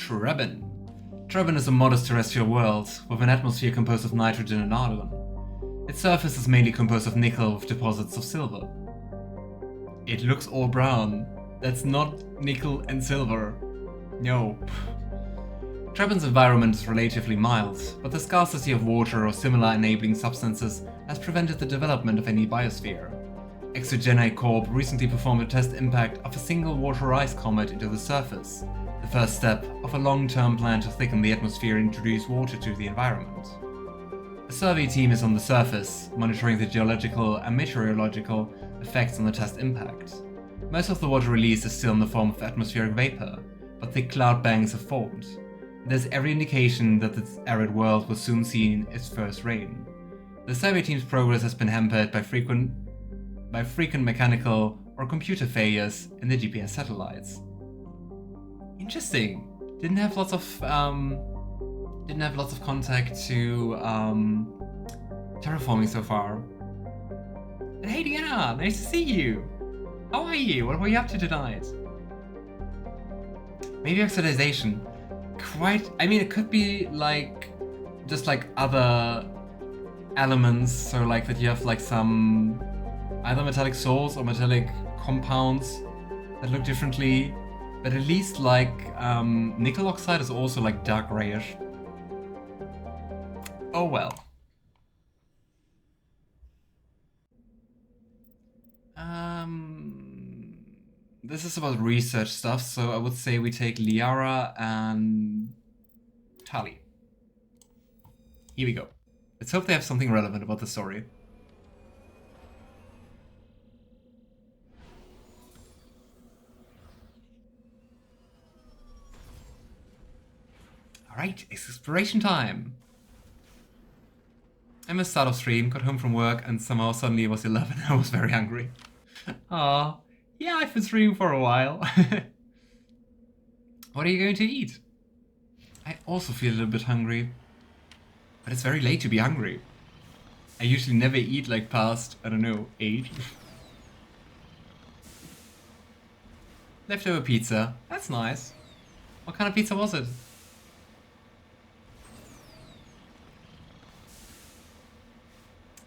Trebin. Trebin is a modest terrestrial world, with an atmosphere composed of nitrogen and argon. Its surface is mainly composed of nickel with deposits of silver. It looks all brown. That's not nickel and silver. No. Trebin's environment is relatively mild, but the scarcity of water or similar enabling substances has prevented the development of any biosphere. Exogeni Corp recently performed a test impact of a single water ice comet into the surface, the first step of a long-term plan to thicken the atmosphere and introduce water to the environment. A survey team is on the surface, monitoring the geological and meteorological effects on the test impact. Most of the water released is still in the form of atmospheric vapor, but thick cloud banks have formed. There's every indication that this arid world will soon see its first rain. The survey team's progress has been hampered by frequent mechanical or computer failures in the GPS satellites. Interesting. Didn't have lots of contact to terraforming so far. And hey Diana, nice to see you. How are you? What were you up to tonight? Maybe oxidization. I mean, it could be like just like other elements, so like that you have like some either metallic salts or metallic compounds that look differently, but at least like nickel oxide is also like dark grayish. Oh well. This is about research stuff, so I would say we take Liara and Tali. Here we go. Let's hope they have something relevant about the story. Alright, it's exploration time! I missed start of stream, got home from work, and somehow suddenly it was 11 and I was very hungry. Aww. Yeah, I've been streaming for a while. What are you going to eat? I also feel a little bit hungry. But it's very late to be hungry. I usually never eat like past, I don't know, 8. Leftover pizza. That's nice. What kind of pizza was it?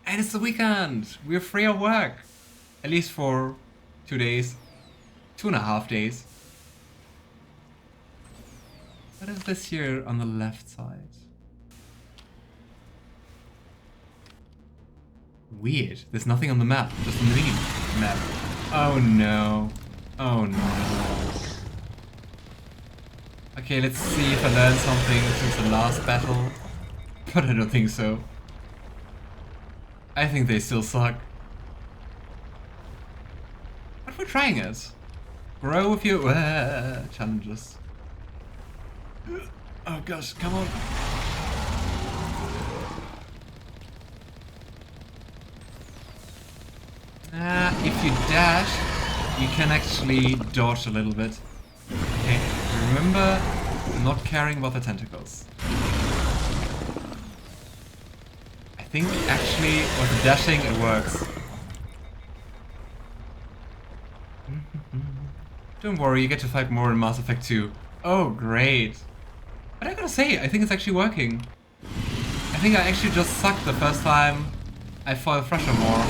And it's the weekend! We're free of work! At least for 2 days. 2.5 days. What is this here on the left side? Weird. There's nothing on the map, just on the mini map. Oh no. Oh no. Okay, let's see if I learned something since the last battle. But I don't think so. I think they still suck. But we're trying it. Grow with your challenges. Oh gosh, come on. If you dash, you can actually dodge a little bit. Okay, remember not caring about the tentacles. I think actually with the dashing it works. Don't worry, you get to fight more in Mass Effect 2. Oh, great. But I gotta say, I think it's actually working. I think I actually just sucked the first time I fought Thresher more.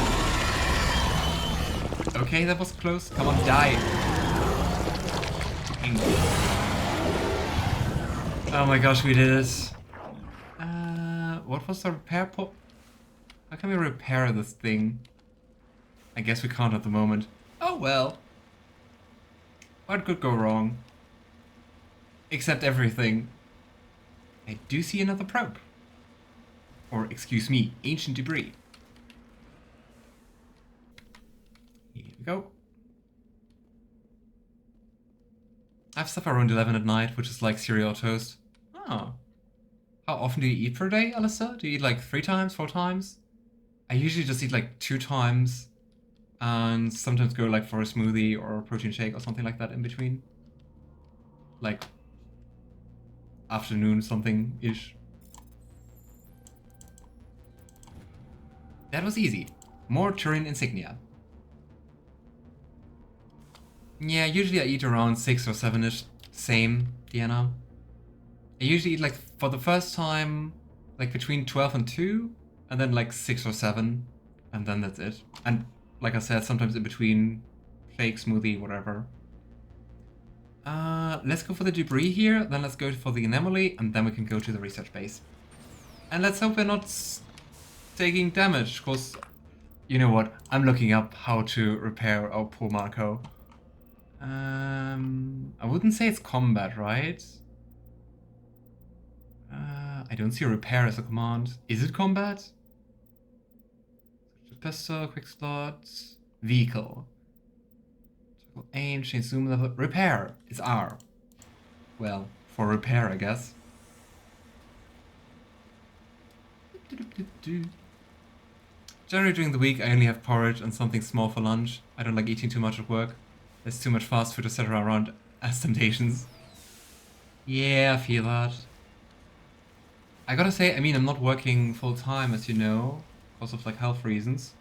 Okay, that was close. Come on, die. Oh my gosh, we did it. What was the repair port? How can we repair this thing? I guess we can't at the moment. Oh well. What could go wrong? Except everything. I do see another probe. Or, excuse me, ancient debris. Here we go. I have stuff around 11 at night, which is like cereal toast. Oh. How often do you eat per day, Alistair? Do you eat like 3 times, 4 times? I usually just eat like 2 times. And sometimes go like for a smoothie or a protein shake or something like that in between. Like afternoon something-ish. That was easy. More Turian insignia. Yeah, usually I eat around 6 or 7-ish. Same, Diana. I usually eat like for the first time like between 12 and 2, and then like 6 or 7, and then that's it. And like I said, sometimes in between, shake, smoothie, whatever. Let's go for the debris here, then let's go for the anomaly, and then we can go to the research base. And let's hope we're not taking damage, because you know what? I'm looking up how to repair our poor Marco. I wouldn't say it's combat, right? I don't see repair as a command. Is it combat? Pistol, quick slot, vehicle. Aim, change zoom level. Repair is R. Well, for repair, I guess. Generally during the week I only have porridge and something small for lunch. I don't like eating too much at work. There's too much fast food etc. around as temptations. Yeah, I feel that. I gotta say, I mean, I'm not working full time, as you know, because of like health reasons.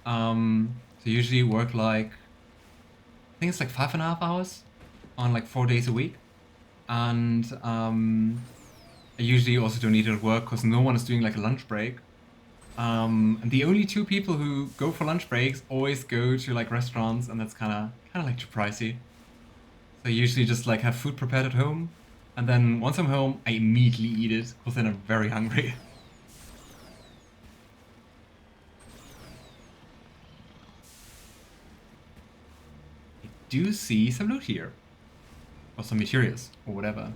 So usually work like, I think it's like 5.5 hours on like 4 days a week. And I usually also don't eat at work because no one is doing like a lunch break. And the only two people who go for lunch breaks always go to like restaurants, and that's kind of like too pricey. So I usually just like have food prepared at home, and then once I'm home, I immediately eat it because then I'm very hungry. I do see some loot here, or some materials, or whatever.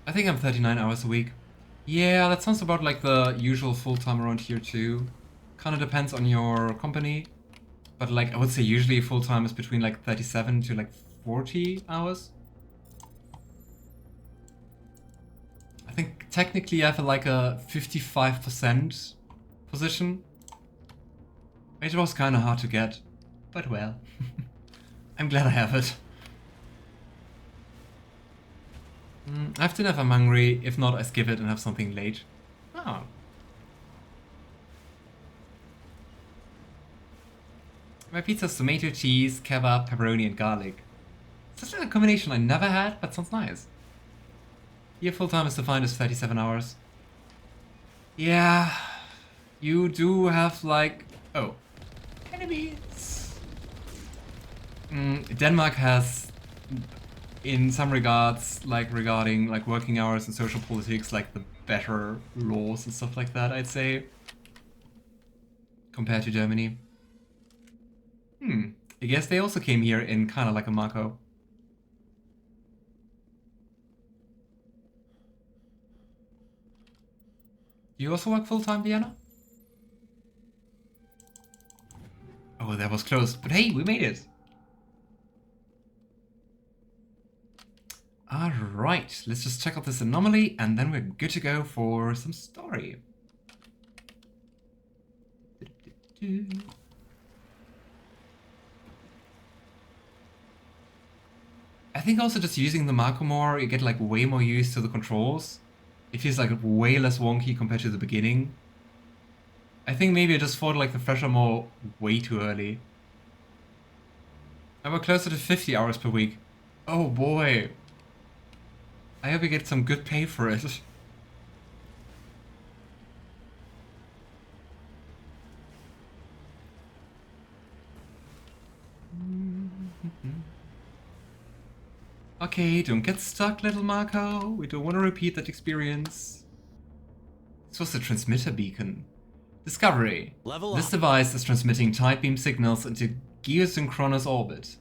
I think I'm 39 hours a week. Yeah, that sounds about like the usual full-time around here too. Kind of depends on your company. But like, I would say usually full-time is between like 37 to like 40 hours. I think technically I have like a 55% position. It was kind of hard to get, but well. I'm glad I have it. I have dinner if I'm hungry. If not, I skip it and have something late. Oh. My pizza's tomato, cheese, kebab, pepperoni, and garlic. Such a combination I never had, but sounds nice. Here full time is defined as 37 hours. Yeah, you do have like... Oh. Enemies! Denmark has, in some regards, like regarding like working hours and social politics, like the better laws and stuff like that, I'd say. Compared to Germany. I guess they also came here in kind of like a Mako. Do you also work full-time, Vienna? Oh, that was close. But hey, we made it. Alright, let's just check out this anomaly and then we're good to go for some story. I think also just using the Mako more, you get like way more used to the controls. It feels like way less wonky compared to the beginning. I think maybe I just fought like the fresher more way too early. I work closer to 50 hours per week. Oh boy. I hope we get some good pay for it. Okay, don't get stuck, little Marco. We don't want to repeat that experience. This was the transmitter beacon. Discovery. Level This up. device is transmitting tight beam signals into geosynchronous orbit.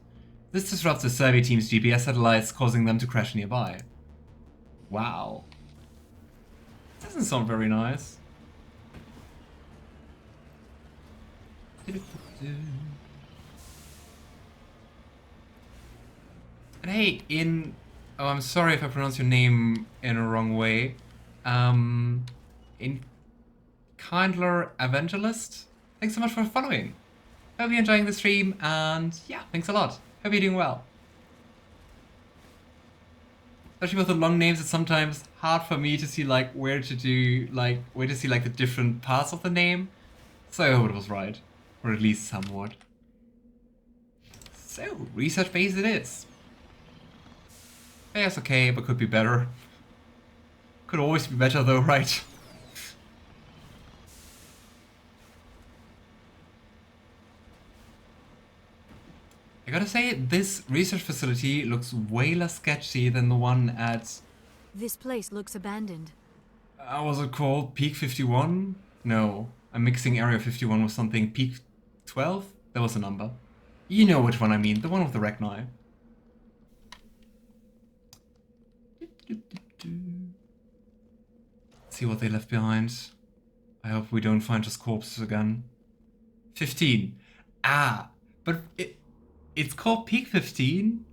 This disrupts the survey team's GPS satellites, causing them to crash nearby. Wow. Doesn't sound very nice. And hey, oh, I'm sorry if I pronounce your name in a wrong way. In Kindler Evangelist, thanks so much for following. Hope you're enjoying the stream, and yeah, thanks a lot. Hope you're doing well. Especially with the long names, it's sometimes hard for me to see like where to see like the different parts of the name. So I hope it was right, or at least somewhat. So research base it is. Yeah, it's okay, but could be better. Could always be better though, right? I gotta say, this research facility looks way less sketchy than the one at... This place looks abandoned. was it called Peak 51? No, I'm mixing Area 51 with something. Peak 12? That was a number. You know which one I mean, the one with the Ragnar. See what they left behind. I hope we don't find just corpses again. 15. Ah, but it's called Peak 15?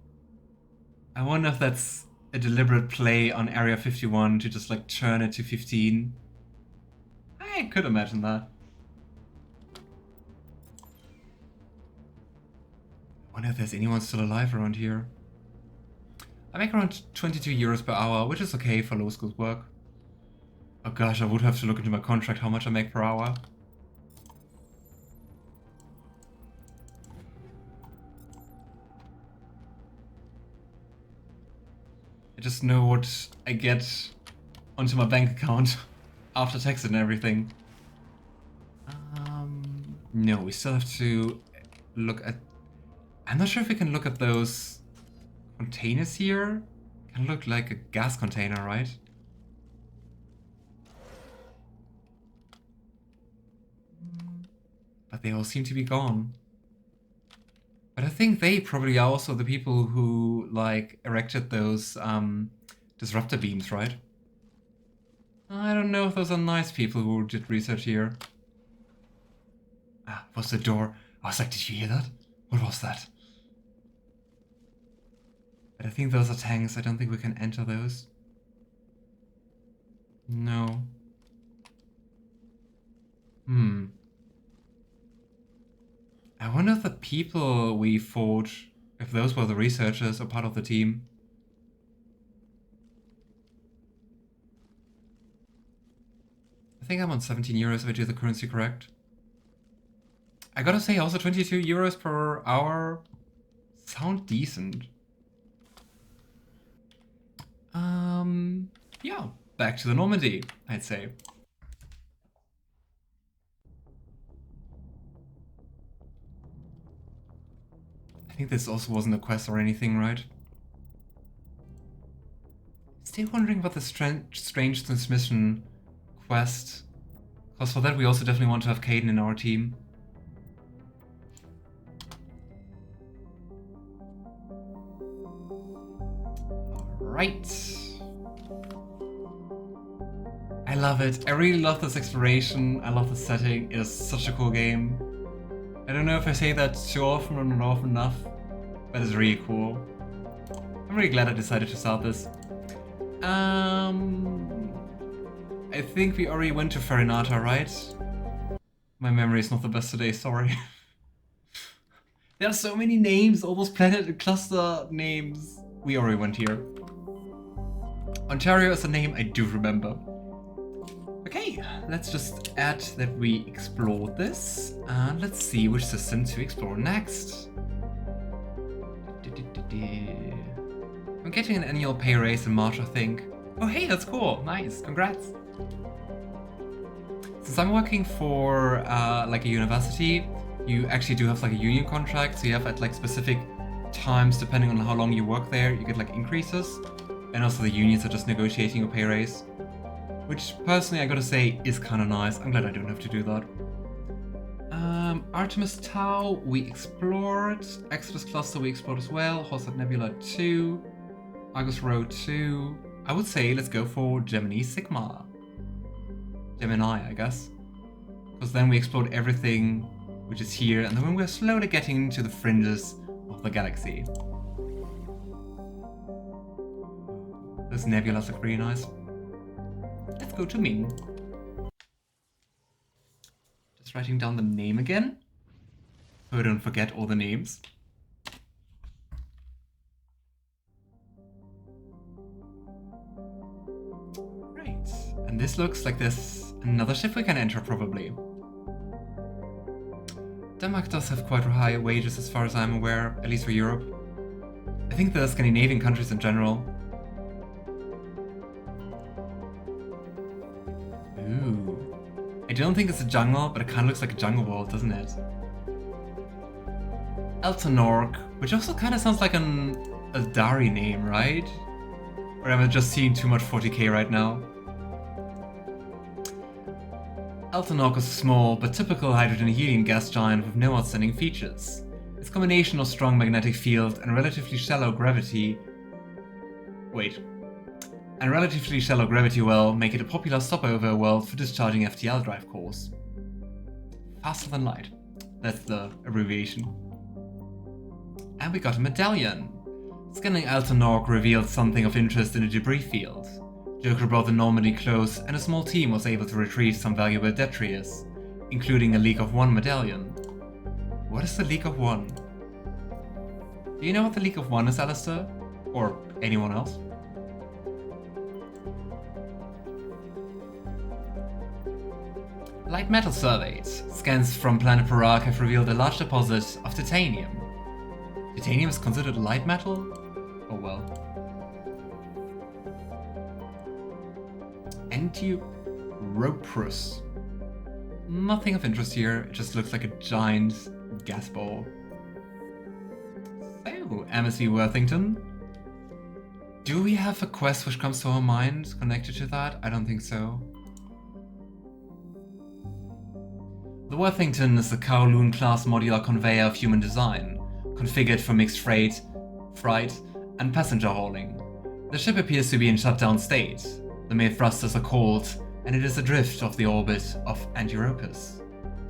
I wonder if that's a deliberate play on Area 51 to just like turn it to 15. I could imagine that. I wonder if there's anyone still alive around here. I make around 22 euros per hour, which is okay for low skilled work. Oh gosh, I would have to look into my contract how much I make per hour. I just know what I get onto my bank account after tax and everything. No, we still have to look at... I'm not sure if we can look at those containers here. Can look like a gas container, right? But they all seem to be gone. But I think they probably are also the people who, like, erected those disruptor beams, right? I don't know if those are nice people who did research here. Ah, was the door? I was like, did you hear that? What was that? But I think those are tanks. I don't think we can enter those. No. I wonder if the people we fought, if those were the researchers or part of the team. I think I'm on 17 euros if I do the currency correct. I gotta say, also 22 euros per hour sound decent. Yeah, back to the Normandy, I'd say. I think this also wasn't a quest or anything, right? Still wondering about the strange transmission quest. Because for that we also definitely want to have Caden in our team. Alright. I love it. I really love this exploration. I love the setting. It is such a cool game. I don't know if I say that too often or not often enough, but it's really cool. I'm really glad I decided to start this. I think we already went to Farinata, right? My memory is not the best today, sorry. There are so many names, all those planet and cluster names. We already went here. Ontario is a name I do remember. Okay, let's just add that we explored this, and let's see which system to explore next. I'm getting an annual pay raise in March, I think. Oh hey, that's cool, nice, congrats. Since I'm working for like a university, you actually do have like a union contract, so you have at like specific times, depending on how long you work there, you get like increases, and also the unions are just negotiating a pay raise. Which, personally, I gotta say, is kind of nice. I'm glad I don't have to do that. Artemis Tau, we explored. Exodus Cluster, we explored as well. Horsat Nebula 2. Argus Row 2. I would say let's go for Gemini Sigma. Gemini, I guess. Because then we explored everything which is here, and then we're slowly getting into the fringes of the galaxy. Those nebulas look really nice. Let's go to Ming. Just writing down the name again. So I don't forget all the names. Right. And this looks like there's another ship we can enter probably. Denmark does have quite high wages as far as I'm aware, at least for Europe. I think the Scandinavian countries in general. don't think it's a jungle, but it kind of looks like a jungle world, doesn't it? Eltonork, which also kind of sounds like an Asari name, right? Or am I just seeing too much 40k right now? Eltonork is a small but typical hydrogen helium gas giant with no outstanding features. Its combination of strong magnetic field and relatively shallow gravity well make it a popular stopover world for discharging FTL drive cores. Faster than light. That's the abbreviation. And we got a medallion. Scanning Eltonork revealed something of interest in the debris field. Joker brought the Normandy close, and a small team was able to retrieve some valuable detritus, including a League of One medallion. What is the League of One? Do you know what the League of One is, Alistair? Or anyone else? Light metal surveys. Scans from planet Parag have revealed a large deposit of titanium. Titanium is considered a light metal? Oh well. Anti-Roprus. Nothing of interest here, it just looks like a giant gas ball. So, MSV Worthington. Do we have a quest which comes to our mind connected to that? I don't think so. The Worthington is a Kowloon-class modular conveyor of human design, configured for mixed freight, and passenger hauling. The ship appears to be in shutdown state. The main thrusters are cold, and it is adrift off the orbit of Anti-Ropus.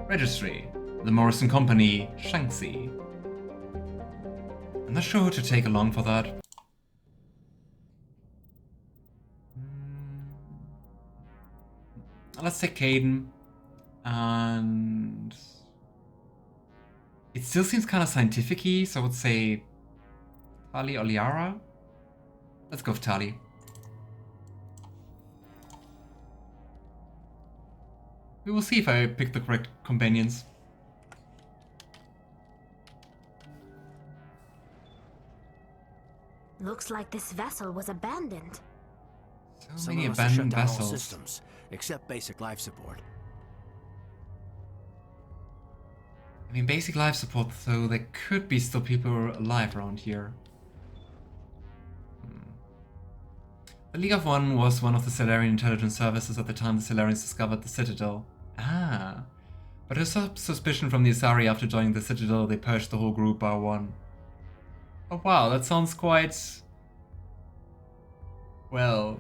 Registry: the Morrison Company, Shanxi. I'm not sure who to take along for that. Let's take Caden. And it still seems kind of scientific-y, so I would say Tali or Liara. Let's go with Tali. We will see if I pick the correct companions. Looks like this vessel was abandoned. So many abandoned vessels. All systems, except basic life support. I mean, basic life support, so there could be still people alive around here. The League of One was one of the Salarian intelligence services at the time the Salarians discovered the Citadel. Ah. But there's some suspicion from the Asari after joining the Citadel, they purged the whole group bar one. Oh wow, that sounds quite... well...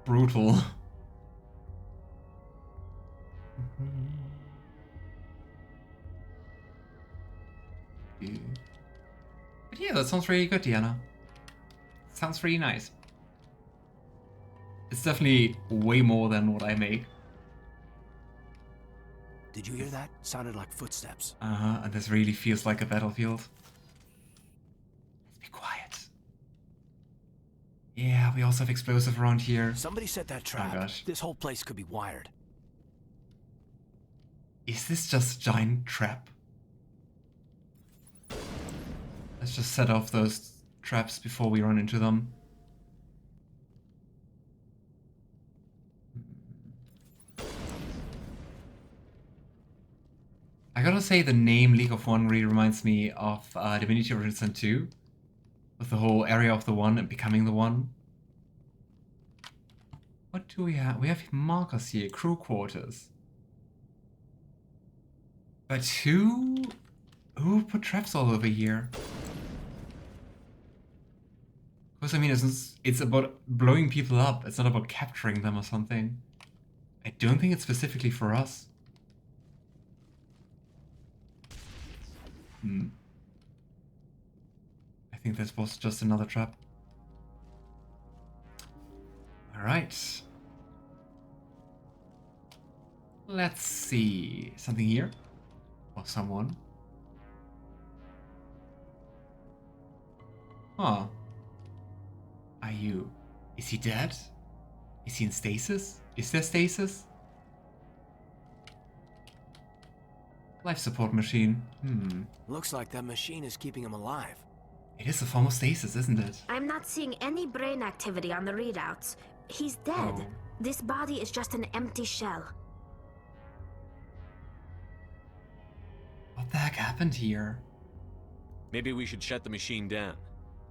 brutal. But yeah, that sounds really good, Diana. Sounds really nice. It's definitely way more than what I make. Did you hear that? Sounded like footsteps. And this really feels like a battlefield. Let's be quiet. Yeah, we also have explosive around here. Somebody set that trap. Oh gosh. This whole place could be wired. Is this just a giant trap? Let's just set off those traps before we run into them. I gotta say, the name League of One really reminds me of Divinity Original Sin 2. With the whole area of the One and becoming the One. What do we have? We have markers here, crew quarters. But who put traps all over here? Because I mean, it's about blowing people up. It's not about capturing them or something. I don't think it's specifically for us. I think this was just another trap. Alright. Let's see. Something here? Or someone? Huh. Are you... Is he dead? Is he in stasis? Is there stasis? Life support machine. Looks like that machine is keeping him alive. It is a form of stasis, isn't it? I'm not seeing any brain activity on the readouts. He's dead. Oh. This body is just an empty shell. What the heck happened here? Maybe we should shut the machine down.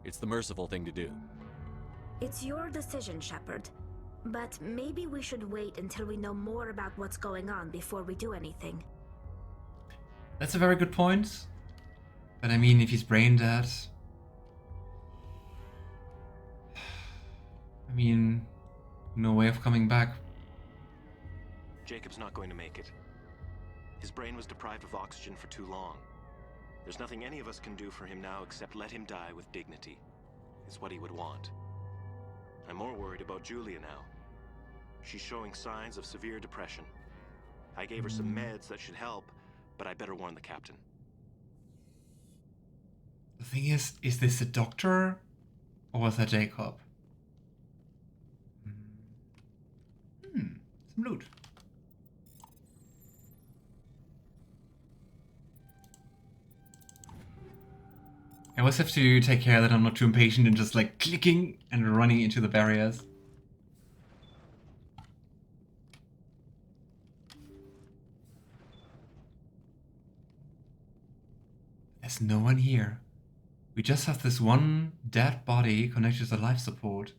It's the merciful thing to do. It's your decision, Shepard. But maybe we should wait until we know more about what's going on before we do anything. That's a very good point. But I mean, if he's brain dead... I mean, no way of coming back. Jacob's not going to make it. His brain was deprived of oxygen for too long. There's nothing any of us can do for him now except let him die with dignity. It's what he would want. I'm more worried about Julia now. She's showing signs of severe depression. I gave her some meds that should help, but I better warn the captain. The thing is this a doctor? Or was that Jacob? Some loot. I always have to take care that I'm not too impatient and just like clicking and running into the barriers. There's no one here. We just have this one dead body connected to life support.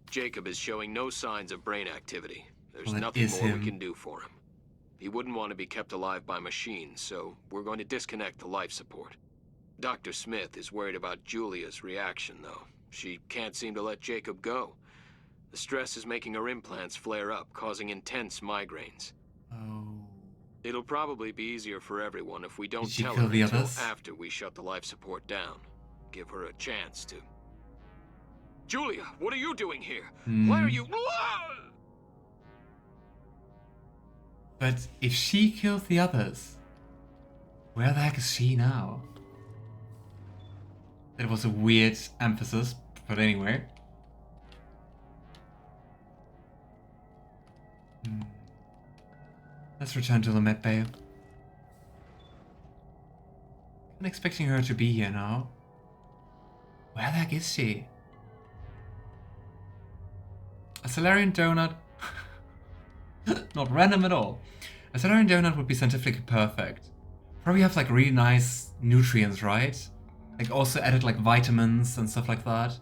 Jacob is showing no signs of brain activity. There's Well, nothing more him. we can do for him. He wouldn't want to be kept alive by machines, so we're going to disconnect the life support. Dr. Smith is worried about Julia's reaction, though. She can't seem to let Jacob go. The stress is making her implants flare up, causing intense migraines. Oh. It'll probably be easier for everyone if we don't Did she tell kill her the until others? after we shut the life support down. Give her a chance to. Julia, what are you doing here? Why are you... But if she killed the others, where the heck is she now? That was a weird emphasis, but anyway. Let's return to the med bay. I'm expecting her to be here now. Where the heck is she? A Salarian donut? Not random at all. A Salarian donut would be scientifically perfect. Probably have like really nice nutrients, right? Like also added like vitamins and stuff like that.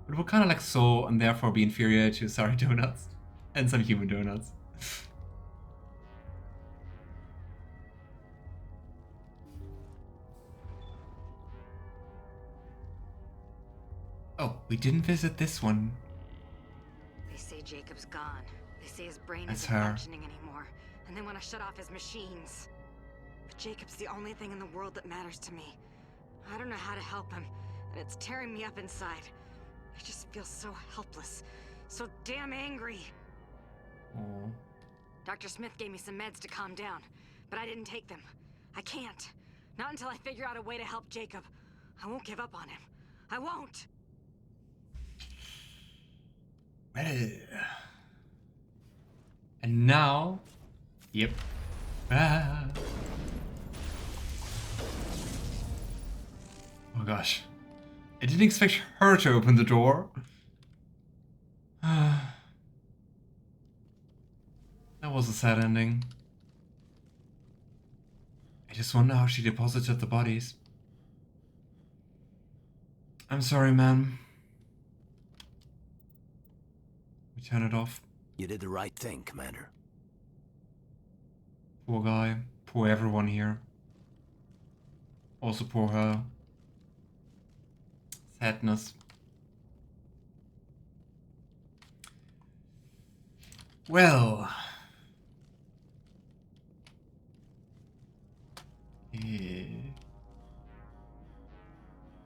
But it would kind of like so and therefore be inferior to Asari donuts. And some human donuts. Oh, we didn't visit this one. They say Jacob's gone. They say his brain That's isn't her. functioning anymore. And they want to shut off his machines. But Jacob's the only thing in the world that matters to me. I don't know how to help him, and it's tearing me up inside. I just feel so helpless. So damn angry. Oh. Dr. Smith gave me some meds to calm down, but I didn't take them. I can't. Not until I figure out a way to help Jacob. I won't give up on him. I won't. Well. And now... Yep. Ah. Oh gosh. I didn't expect her to open the door. That was a sad ending. I just wonder how she deposited the bodies. I'm sorry, man. We turn it off. You did the right thing, Commander. Poor guy. Poor everyone here. Also poor her. Sadness. Well.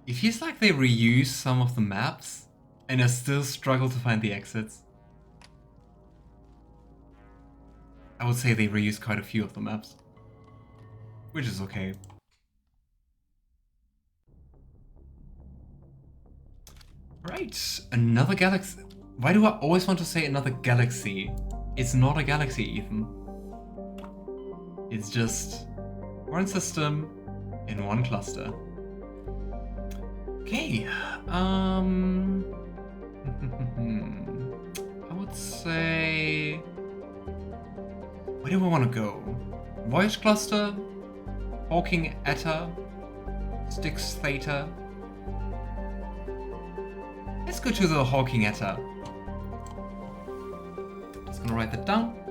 It feels like they reuse some of the maps and I still struggle to find the exits. I would say they reused quite a few of the maps. Which is okay. Right, another galaxy. Why do I always want to say another galaxy? It's not a galaxy, Ethan. It's just one system in one cluster. Okay, I would say... Where do we want to go? Voyage cluster? Hawking Etta. Styx Theta. Let's go to the Hawking Etta. Just gonna write that down.